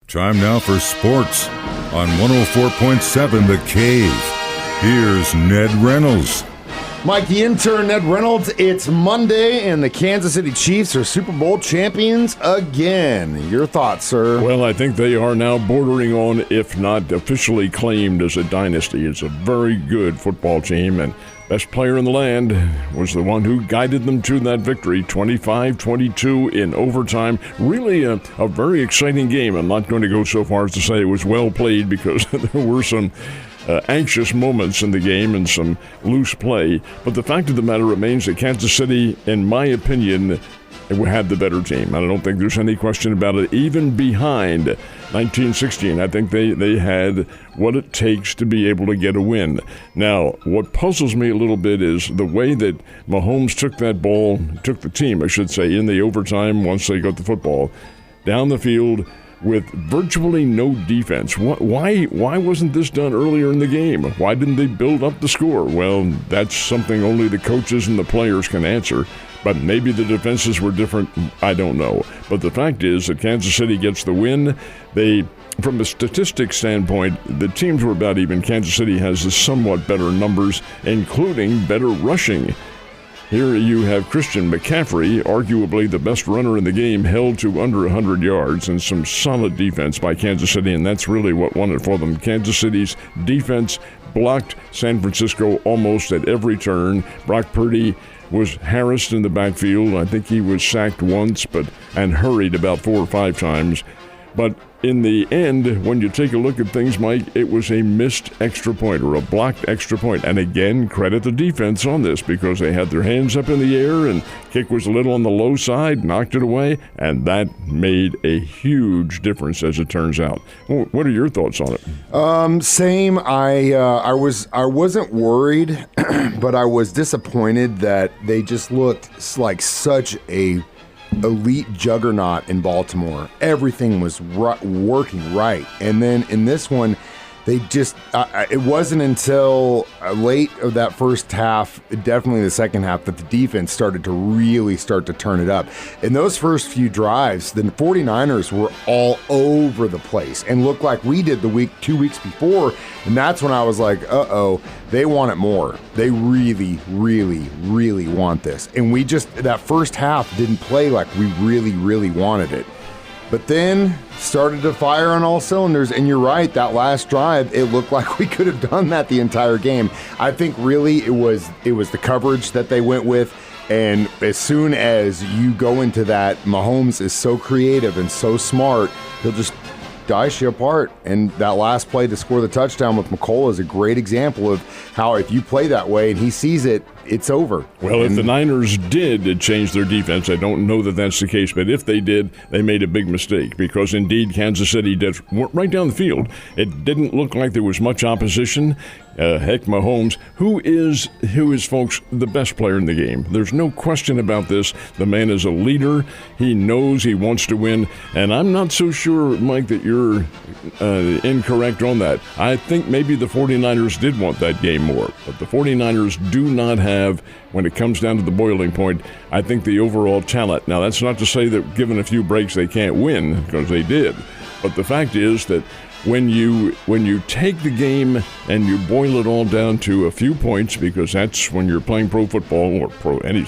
Time now for sports on 104.7 The Cave. Here's Ned Reynolds. Mike, the intern, Ned Reynolds. It's Monday, and the Kansas City Chiefs are Super Bowl champions again. Your thoughts, sir? Well, I think they are now bordering on, if not officially claimed as a dynasty. It's a very good football team, and best player in the land was the one who guided them to that victory, 25-22 in overtime. Really a very exciting game. I'm not going to go so far as to say it was well played because there were some anxious moments in the game and some loose play. But the fact of the matter remains that Kansas City, in my opinion, had the better team. I don't think there's any question about it. Even behind 1916, I think they had what it takes to be able to get a win. Now, what puzzles me a little bit is the way that Mahomes took the team, I should say, in the overtime once they got the football down the field with virtually no defense. Why wasn't this done earlier in the game? Why didn't they build up the score? Well, that's something only the coaches and the players can answer. But maybe the defenses were different. I don't know. But the fact is that Kansas City gets the win. From a statistics standpoint, the teams were about even. Kansas City has the somewhat better numbers, including better rushing. Here you have Christian McCaffrey, arguably the best runner in the game, held to under 100 yards, and some solid defense by Kansas City, and that's really what won it for them. Kansas City's defense blocked San Francisco almost at every turn. Brock Purdy was harassed in the backfield. I think he was sacked once and hurried about 4 or 5 times. But in the end, when you take a look at things, Mike, it was a missed extra point or a blocked extra point. And again, credit the defense on this because they had their hands up in the air and kick was a little on the low side, knocked it away, and that made a huge difference as it turns out. What are your thoughts on it? Same. I wasn't worried, but I was disappointed that they just looked like such a elite juggernaut in Baltimore. Everything was working right, and then in this one they just it wasn't until late of that first half, definitely the second half, that the defense started to really turn it up. In those first few drives, the 49ers were all over the place and looked like we did 2 weeks before, and that's when I was like, uh-oh, they want it more. They really, really, really want this. And we just, that first half didn't play like we really, really wanted it. But then started to fire on all cylinders, and you're right, that last drive, it looked like we could have done that the entire game. I think really it was the coverage that they went with, and as soon as you go into that, Mahomes is so creative and so smart, he'll just dice you apart. And that last play to score the touchdown with McColl is a great example of how if you play that way and he sees it, it's over. Well, if the Niners did change their defense, I don't know that that's the case, but if they did, they made a big mistake because indeed Kansas City did right down the field. It didn't look like there was much opposition. Heck, Mahomes, who is, folks, the best player in the game. There's no question about this. The man is a leader. He knows he wants to win, and I'm not so sure, Mike, that you're incorrect on that. I think maybe the 49ers did want that game more, but the 49ers do not have, when it comes down to the boiling point, I think the overall talent. Now, that's not to say that given a few breaks they can't win, because they did, but the fact is that when you take the game and you boil it all down to a few points, because that's when you're playing pro football or any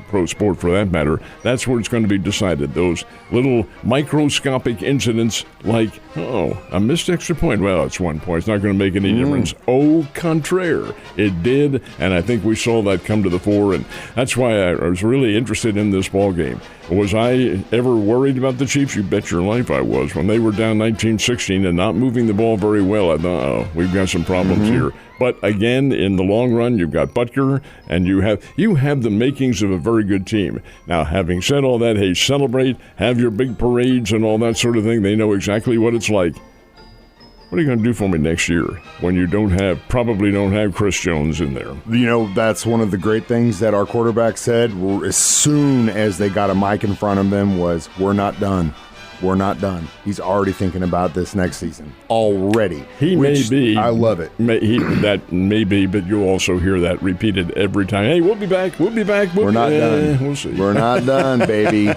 pro sport for that matter, that's where it's going to be decided. Those little microscopic incidents like, a missed extra point. Well, it's 1 point. It's not going to make any difference. Au contraire, it did, and I think we saw that come to the fore, and that's why I was really interested in this ball game. Was I ever worried about the Chiefs? You bet your life I was. When they were down 19-16 and not moving the ball very well, I thought, we've got some problems here. But again, in the long run, you've got Butker, and you have the makings of a very good team. Now, having said all that, hey, celebrate, have your big parades and all that sort of thing. They know exactly what it's like. What are you going to do for me next year when you probably don't have Chris Jones in there? You know, that's one of the great things that our quarterback said as soon as they got a mic in front of them was, we're not done. we're not done. He's already thinking about this next season. Already. He may be. I love it. That may be, but you'll also hear that repeated every time. Hey, we'll be back. We'll be back. We're not done. We'll see. We're not done, baby.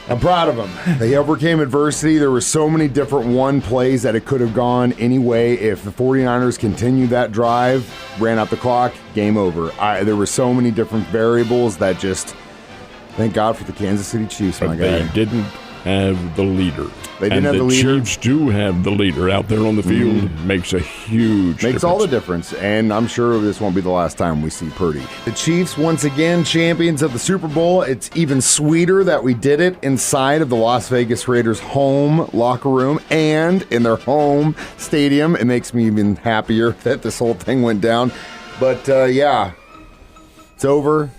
I'm proud of them. They overcame adversity. There were so many different one plays that it could have gone any way. If the 49ers continued that drive, ran out the clock, game over. There were so many different variables that just, thank God for the Kansas City Chiefs, my guy. They didn't have the leader. They didn't have the leader. The Chiefs do have the leader out there on the field. Makes a huge difference. Makes all the difference, and I'm sure this won't be the last time we see Purdy. The Chiefs, once again, champions of the Super Bowl. It's even sweeter that we did it inside of the Las Vegas Raiders' home locker room and in their home stadium. It makes me even happier that this whole thing went down. But, yeah, it's over.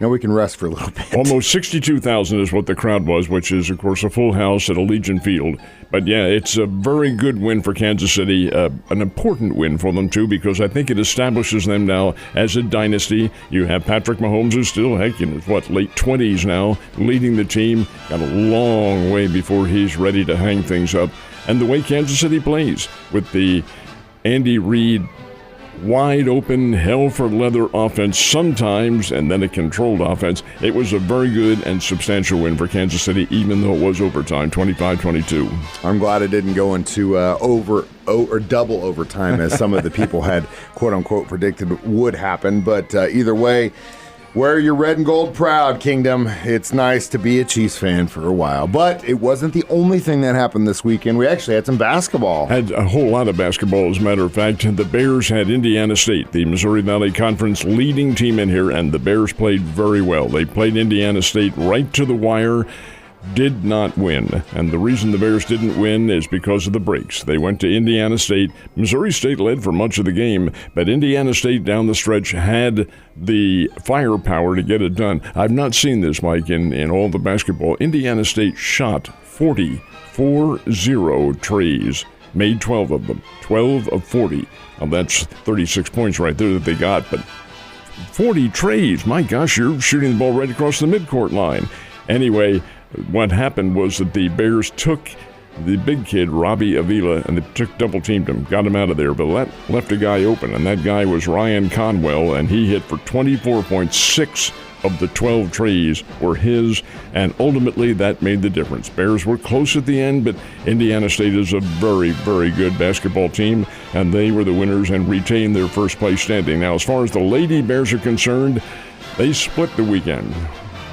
Now we can rest for a little bit. Almost 62,000 is what the crowd was, which is, of course, a full house at Allegiant Field. But, yeah, it's a very good win for Kansas City, an important win for them, too, because I think it establishes them now as a dynasty. You have Patrick Mahomes, who's still, heck, in his, late 20s now, leading the team. Got a long way before he's ready to hang things up. And the way Kansas City plays with the Andy Reid wide open, hell for leather offense sometimes, and then a controlled offense. It was a very good and substantial win for Kansas City, even though it was overtime, 25-22. I'm glad it didn't go into double overtime, as some of the people had, quote-unquote, predicted would happen. But either way, wear your red and gold proud, Kingdom. It's nice to be a Chiefs fan for a while. But it wasn't the only thing that happened this weekend. We actually had some basketball. Had a whole lot of basketball, as a matter of fact. The Bears had Indiana State, the Missouri Valley Conference leading team in here, and the Bears played very well. They played Indiana State right to the wire. Did not win. And the reason the Bears didn't win is because of the breaks. They went to Indiana State. Missouri State led for much of the game, but Indiana State down the stretch had the firepower to get it done. I've not seen this, Mike, in all the basketball. Indiana State shot 40 trees, made 12 of them, 12 of 40. Now that's 36 points right there that they got, but 40 trees, my gosh, you're shooting the ball right across the midcourt line. Anyway, what happened was that the Bears took the big kid, Robbie Avila, and they double-teamed him, got him out of there, but left a guy open, and that guy was Ryan Conwell, and he hit for 24.6 of the 12 trees were his, and ultimately that made the difference. Bears were close at the end, but Indiana State is a very, very good basketball team, and they were the winners and retained their first-place standing. Now, as far as the Lady Bears are concerned, they split the weekend.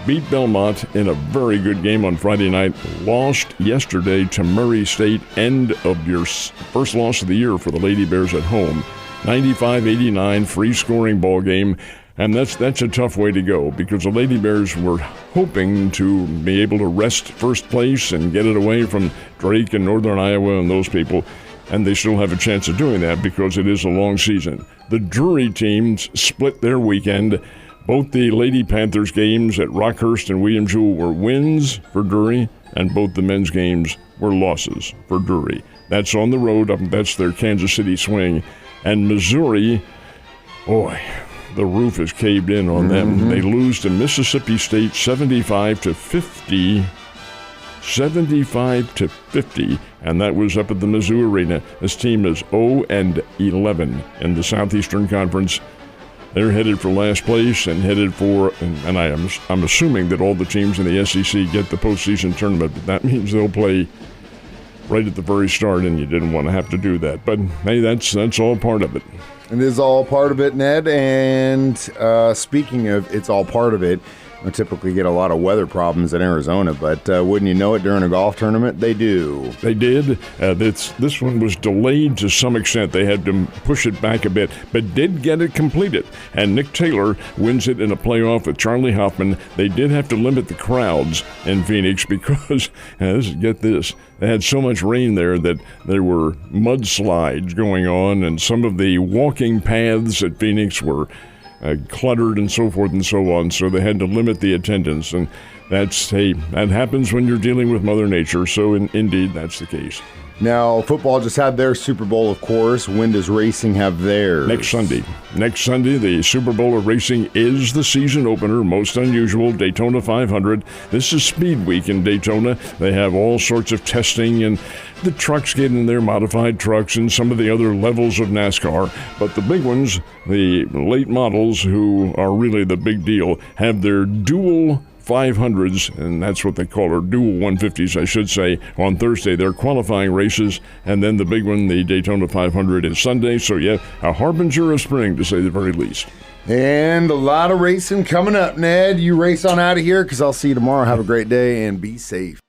Beat Belmont in a very good game on Friday night. Lost yesterday to Murray State. End of your first loss of the year for the Lady Bears at home. 95-89, free-scoring ball game. And that's a tough way to go because the Lady Bears were hoping to be able to wrest first place and get it away from Drake and Northern Iowa and those people. And they still have a chance of doing that because it is a long season. The Drury teams split their weekend. Both the Lady Panthers games at Rockhurst and William Jewell were wins for Drury, and both the men's games were losses for Drury. That's on the road. That's their Kansas City swing. And Missouri, boy, the roof is caved in on them. They lose to Mississippi State 75-50. 75-50, and that was up at the Mizzou Arena. This team is 0-11 in the Southeastern Conference. They're headed for last place and headed for, and I'm assuming that all the teams in the SEC get the postseason tournament, but that means they'll play right at the very start, and you didn't want to have to do that. But, hey, that's all part of it. It is all part of it, Ned, and speaking of it's all part of it, I typically get a lot of weather problems in Arizona, but wouldn't you know it, during a golf tournament, they do. They did. This one was delayed to some extent. They had to push it back a bit, but did get it completed. And Nick Taylor wins it in a playoff with Charlie Hoffman. They did have to limit the crowds in Phoenix because, get this, they had so much rain there that there were mudslides going on, and some of the walking paths at Phoenix were cluttered and so forth and so on, so they had to limit the attendance. And that happens when you're dealing with Mother Nature. So indeed, that's the case. Now, football just had their Super Bowl, of course. When does racing have theirs? Next Sunday. Next Sunday, the Super Bowl of racing is the season opener. Most unusual, Daytona 500. This is Speed Week in Daytona. They have all sorts of testing, and the trucks get in their modified trucks and some of the other levels of NASCAR. But the big ones, the late models, who are really the big deal, have their dual 500s, and that's what they call, or dual 150s, I should say, on Thursday. They're qualifying races, and then the big one, the Daytona 500, is Sunday. So, yeah, a harbinger of spring, to say the very least. And a lot of racing coming up, Ned. You race on out of here, because I'll see you tomorrow. Have a great day, and be safe.